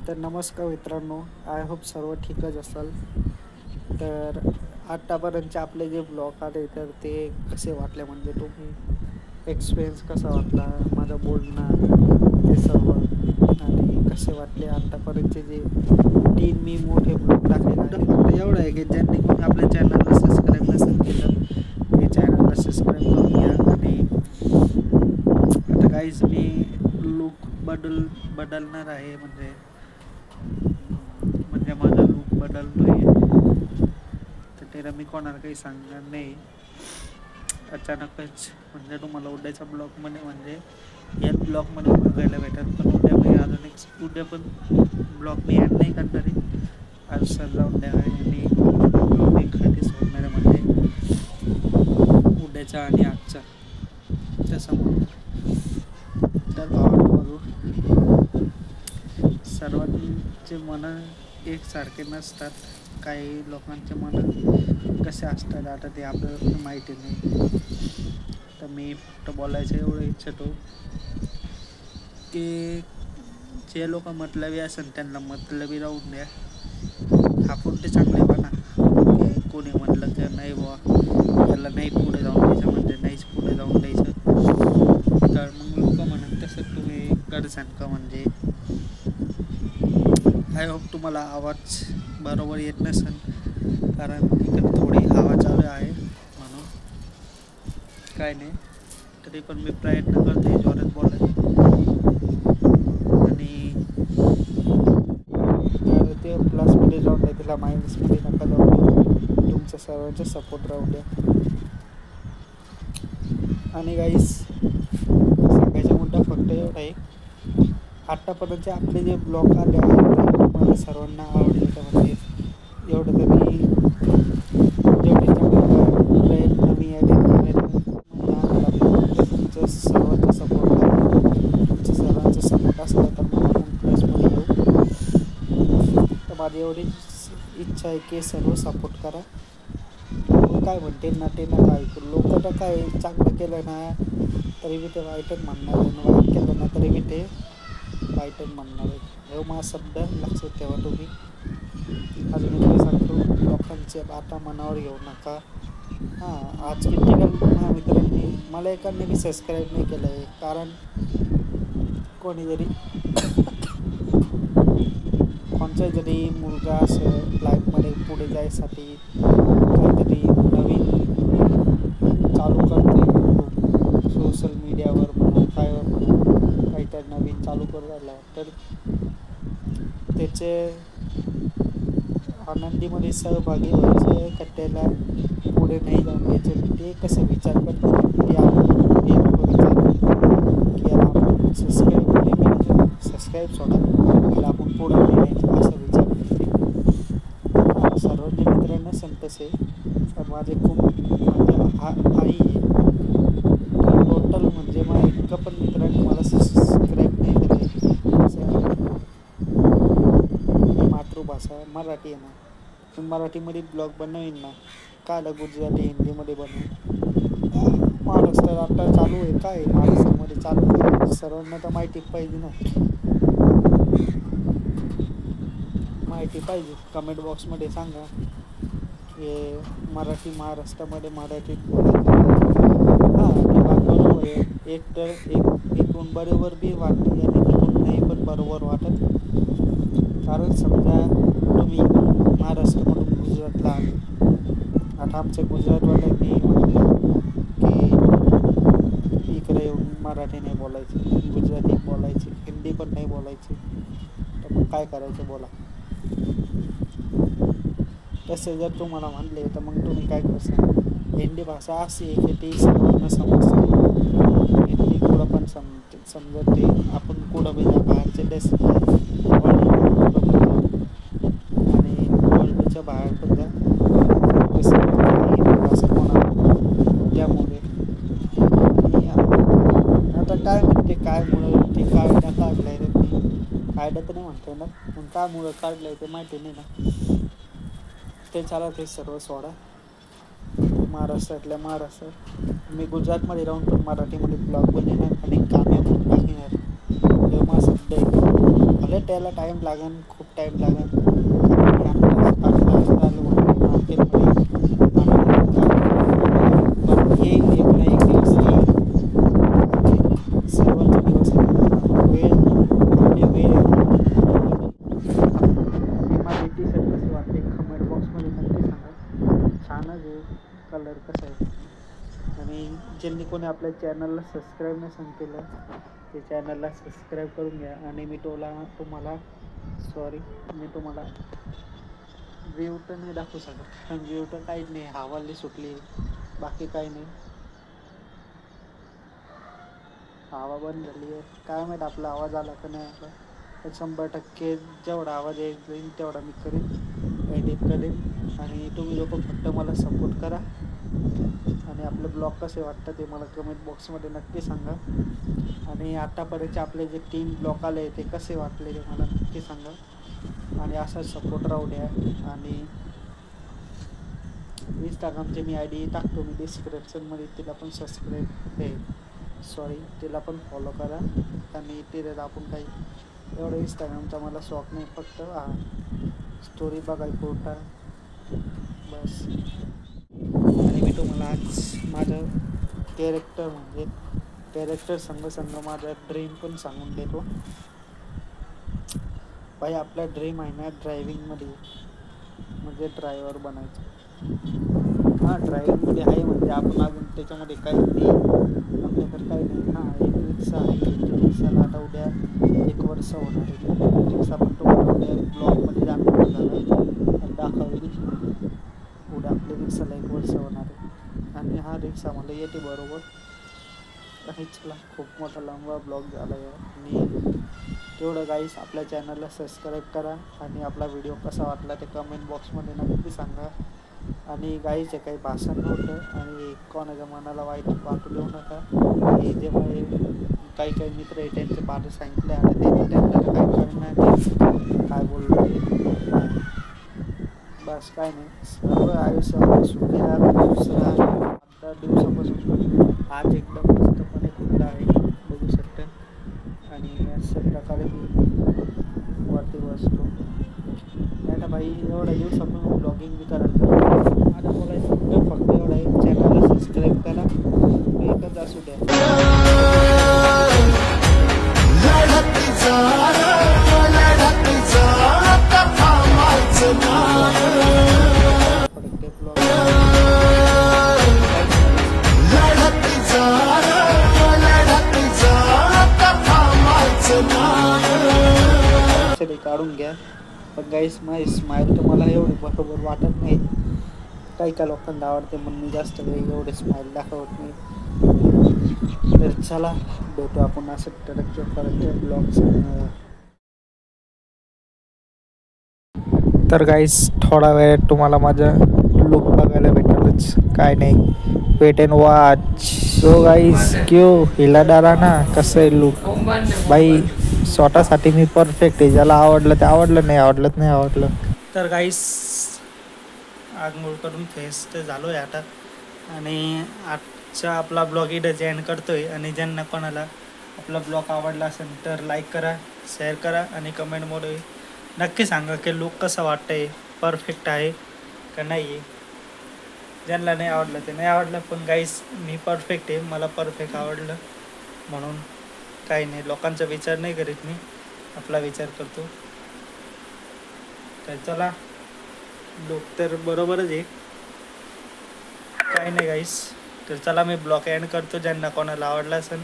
तर नमस्कार मित्रांनो, आय होप सर्व ठीकच असाल. तर आत्तापर्यंतचे आपले जे ब्लॉग आले तर ते कसे वाटले, म्हणजे तुम्ही एक्सपिरियन्स कसा वाटला माझं बोलणं ते सर्व, आणि कसे वाटले आत्तापर्यंतचे जे 3 मी मोठे ब्लॉग टाकलेले आहे. फक्त एवढं आहे की ज्यांनी कोणी आपल्या चॅनलला सबस्क्राईब नसेल केलं ते चॅनलला सबस्क्राईब करून घ्या. आणि आता काहीच मी लुक बदलणार आहे, म्हणजे माझा लूक बदलतोय. तर त्याला मी कोणाला काही सांगणार नाही अचानकच. म्हणजे तुम्हाला उद्याच्या ब्लॉगमध्ये, म्हणजे याच ब्लॉगमध्ये बघायला भेटेल. पण उद्या पण ब्लॉग मी ॲड नाही करणार आहे. आज सर जाऊन द्या आणि ब्लॉग एखादी सोडणार आहे, म्हणजे उद्याचा आणि आजचा. त्याच्यामुळे तर भावांनो, सर्वांचे मनं एकसारखे नसतात. काही लोकांचे मनं कसे असतात आता ते आपल्याला माहिती नाही. तर मी फक्त बोलायचं एवढं इच्छितो की जे लोक मतलबी असेल त्यांना मतलबी राहून द्या. आपण ते चांगले बना. कोणी म्हटलं की नाही बुवा त्याला नाही पुढे जाऊन द्यायचं, म्हणजे नाहीच पुढे जाऊन द्यायचं, तर मग लोक म्हणत तसं तुम्ही करसान का. म्हणजे आय होप तुम्हाला आवाज बरोबर येत नसेल, कारण इकडे थोडी हवा चालू आहे म्हणून. काय नाही, तरी पण मी प्रयत्न करते जोरात बोलायचा. आणि तर ते प्लसमध्ये जाऊन द्या, तिला मायनसमध्ये नका जाऊन द्या. तुमच्या सर्वांचा सपोर्ट राहू द्या. आणि गाईस, सांगायचा मुद्दा फक्त एवढा आहे, आत्तापर्यंतचे आपले जे ब्लॉग आले आहेत मला सर्वांना आवडले. तर म्हणजे एवढं तरी जेवढे चांगला प्रयत्न मी तुमचं सर्वांचा सपोर्ट आहे. तुमच्या सर्वांचा सपोर्ट असला तर मला मग प्लसमध्ये येऊ. तर माझी एवढीच इच्छा आहे की सर्व सपोर्ट करा. काय म्हणते ना ते नका ऐकू. लोक तर काय चांगलं केलं ना तरी मी ते वाईटच म्हणणार आहे, वाईट केलं ना तरी मी ते वाईटच म्हणणार आहे. हे माझा शब्द लक्षात ठेवा तुम्ही. अजून एक सांगतो, लोकांचे आता मनावर घेऊ नका. हां, आज किती माझ्या मित्रांनी मला एकाने बी सबस्क्राईब नाही केलं आहे. कारण कोणी जरी कोणचा जरी मुलगा असं लाईफमध्ये पुढे जायसाठी काहीतरी नवीन चालू करते, सोशल मीडियावर म्हणा कायवर म्हणा काहीतरी नवीन चालू करू राहिला, तर त्याचे आनंदीमध्ये सहभागी व्हायचे का त्याला पुढे नाही जाऊन द्यायचे, ते कसं विचार करतात ते लोक विचार करतात की याला आपण सबस्क्राईब सोडा, याला आपण पुढे नाही न्यायचं असं विचार करते. सर्वांचे मित्र नसेल तसे, तर माझे खूप आई आहे. तर टोटल म्हणजे मला इतकं पण मित्रांनी मला सबस्क्राईब नाही केलं. मातृभाषा मराठी आहे ना, पण मराठीमध्ये ब्लॉग बनवीन ना, काला गुजराती हिंदीमध्ये बनवून. महाराष्ट्रात आता चालू आहे, काय महाराष्ट्रामध्ये चालू आहे सर्वांना तर माहिती पाहिजे ना. माहिती पाहिजे. कमेंट बॉक्समध्ये सांगा की मराठी महाराष्ट्रामध्ये मराठीत हां, ते बात बरोबर आहे. एकूण बरोबर बी वाटते आणि एकूण नाही पण बरोबर वाटत. कारण समजा तुम्ही महाराष्ट्रामधून गुजरातला आले, आता आमच्या गुजरातवाल्यांनी म्हटलं की इकडे येऊन मराठी नाही बोलायची, गुजराती बोलायची, हिंदी पण नाही बोलायची, तर मग काय करायचं बोला. तसे जर तुम्हाला म्हणले तर मग तुम्ही काय करता. हिंदी भाषा अशी आहे की ती सर्वांना समजते. हिंदी कुठं पण समजते. आपण कुठं बी जा, बाहेरचे देश आणि वर्ल्डच्या बाहेर पण जा, हिंदी भाषा कोणा त्यामुळे. आता काय म्हणते कायमुळं ते कायदा काढला आहे त्यांनी, कायदा तर नाही म्हणतो ना, पण कायमुळं काढलं आहे ते माहिती नाही ना. ते चाला ते सर्व सोडा. महाराष्ट्रात मी गुजरातमध्ये राहून पण मराठीमध्ये ब्लॉग बनवणार आणि कामे पण टाकणार. हे माझा शब्द आहे. भले रिझल्ट यायला टाईम लागेल, खूप टाईम लागेल. मार्केटमध्ये पण येईल, एक ना एक दिवस येईल. सर्वांचा दिवस वेळ आपली वेळ माझी टी शर्ट कशी वाटते कमेंट बॉक्समध्ये नक्की सांगा. छानच आहे, कलर कसा आहे. आणि ज्यांनी कोणी आपल्या चॅनलला सबस्क्राईब नसेल केलं ते चॅनलला सबस्क्राईब करून घ्या. आणि मी तुम्हाला व्ह्यू तर नाही दाखवू शकत, कारण व्ह्यू तर काहीच नाही, हवाली सुटली, बाकी काही नाही. हवा बंद झाली आहे, काय माहीत आपला आवाज आला का नाही आला. पण 100% जेवढा आवाज येईल तेवढा मी करीन, एडिट करेन. आणि तुम्ही लोक फक्त मला सपोर्ट करा. आणि आपले ब्लॉग कसे वाटतं ते मला कमेंट बॉक्समध्ये नक्की सांगा. आणि आतापर्यंत आपले जे 3 ब्लॉग आले ते कसे वाटले ते मला नक्की सांगा. आणि असा सपोर्ट राहू द्या. आणि इंस्टाग्रामचे मी ID टाकतो मी डिस्क्रिप्शनमध्ये, तिला पण तिला पण फॉलो करा. आणि तिथे आपण काही एवढं इंस्टाग्रामचा मला शौक नाही, फक्त स्टोरी बघायला पोटा बस. आणि मी तुम्हाला आज माझं कॅरेक्टर संग माझा ड्रीम पण सांगून देतो. भाई आपला ड्रीम आहे ना ड्रायव्हिंगमध्ये, म्हणजे ड्रायव्हर बनायचं. ड्रायव्हिंगमध्ये आहे, म्हणजे आपण अजून त्याच्यामध्ये काही नाही, आपल्याकडे काही नाही. एक रिक्षा आहे, त्या रिक्षाला आता उद्या 1 वर्ष होणार आहे. रिक्षा पण तुम्हाला उद्या ब्लॉगमध्ये दाखवेल. उद्या आपल्या रिक्षाला 1 वर्ष होणार आहे. आणि हा रिक्षा मला येते बरोबर. आणि चला, खूप मोठा लांबा ब्लॉग झाला आहे. आणि तेवढं गाईस आपल्या चॅनलला सबस्क्राईब करा. आणि आपला व्हिडिओ कसा वाटला ते कमेंट बॉक्समध्ये नक्की सांगा. आणि गाईच काही भाषण नव्हतं, आणि कोणाच्या मनाला वाईट वाटू देऊ नका. हे जे काही मित्र आहे त्यांचे बारे सांगितले, आणि त्यांना काही कळणार नाही काय बोललो ते. बस काय नाही, सर्व आयुष्यामध्ये सुखी राहा, खुश राहा. आता दिवसापासून आज एकदम मस्तपणे खुल्ला आहे, बघू शकता. आणि अशा प्रकारे मी वरती बसतो. नाही तर भाई एवढ्या दिवसापासून ब्लॉगिंग बी करायचं. आता बोलायचं फक्त एवढं आहे, चॅनलला सबस्क्राईब करा, एकच असू द्या. काढून घ्या. पण गाईस माझी स्माईल तर मला एवढी बरोबर वाटत नाही, काही लोकांना आवडते म्हणून मी जास्त काही एवढे स्माईल दाखवत नाही. तर चला, भेटू आपण असं परत ब्लॉग. तर गाईस थोडा वेळ तुम्हाला माझा लुक बघायला भेटेलच, काय नाही, weight and watch. So guys क्यों हिला डाला ना, कसं आहे लुक भाई. स्वतःसाठी मी परफेक्ट आहे, ज्याला आवडलं ते आवडलं, नाही आवडलं नाही आवडलं. तर गाईस आंघोळ करून फ्रेश तर झालो आहे आता. आणि आजचा आपला ब्लॉग इथं एंड करतोय. आणि ज्यांना कोणाला आपला ब्लॉग आवडला असेल तर लाईक करा, शेअर करा, आणि कमेंटमध्ये नक्की सांगा की लुक कसं वाटतंय, परफेक्ट आहे का नाही आहे. ज्यांना नाही आवडलं ते नाही आवडलं, पण गाईस मी परफेक्ट आहे, मला परफेक्ट आवडलं, म्हणून काही नाही, लोकांचा विचार नाही करीत मी, आपला विचार करतो. तर चला, लुक तर बरोबरच आहे, काही नाही गाईस. तर चला मी ब्लॉग एंड करतो. ज्यांना कोणाला आवडला असेल